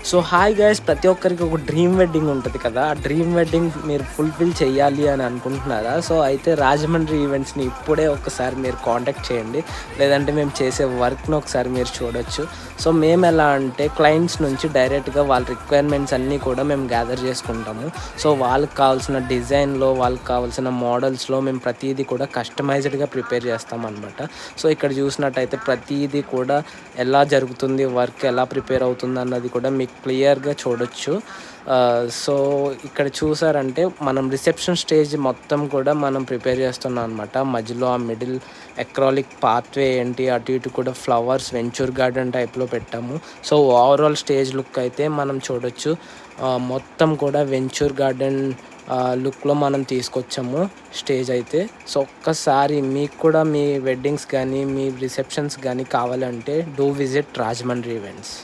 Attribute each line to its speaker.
Speaker 1: So hi guys, ప్రతి ఒక్కరికి ఒక డ్రీమ్ వెడ్డింగ్ ఉంటుంది కదా. ఆ డ్రీమ్ వెడ్డింగ్ మీరు ఫుల్ఫిల్ చేయాలి అని అనుకుంటున్నారా? సో అయితే రాజమండ్రి ఈవెంట్స్ని ఇప్పుడే ఒకసారి మీరు కాంటాక్ట్ చేయండి, లేదంటే మేము చేసే వర్క్ను ఒకసారి మీరు చూడొచ్చు. సో మేము ఎలా అంటే క్లయింట్స్ నుంచి డైరెక్ట్గా వాళ్ళ రిక్వైర్మెంట్స్ అన్నీ కూడా మేము గ్యాదర్ చేసుకుంటాము. సో వాళ్ళకి కావాల్సిన డిజైన్లో, వాళ్ళకి కావాల్సిన మోడల్స్లో మేము ప్రతిదీ కూడా కస్టమైజ్డ్గా ప్రిపేర్ చేస్తాం అనమాట. సో ఇక్కడ చూసినట్టయితే ప్రతిదీ కూడా ఎలా జరుగుతుంది, వర్క్ ఎలా ప్రిపేర్ అవుతుంది అన్నది కూడా మీకు క్లియర్గా చూడొచ్చు. సో ఇక్కడ చూసారంటే మనం రిసెప్షన్ స్టేజ్ మొత్తం కూడా మనం ప్రిపేర్ చేస్తున్నాం అనమాట. మధ్యలో ఆ మిడిల్ ఎక్రాలిక్ పాత్వే ఏంటి, అటు ఇటు కూడా ఫ్లవర్స్ వెంచూర్ గార్డెన్ టైప్లో పెట్టాము. సో ఓవరాల్ స్టేజ్ లుక్ అయితే మనం చూడొచ్చు. మొత్తం కూడా వెంచూర్ గార్డెన్ లుక్లో మనం తీసుకొచ్చాము స్టేజ్ అయితే. సో ఒక్కసారి మీకు కూడా మీ వెడ్డింగ్స్ కానీ మీ రిసెప్షన్స్ కానీ కావాలంటే డూ విజిట్ రాజమండ్రి ఈవెంట్స్.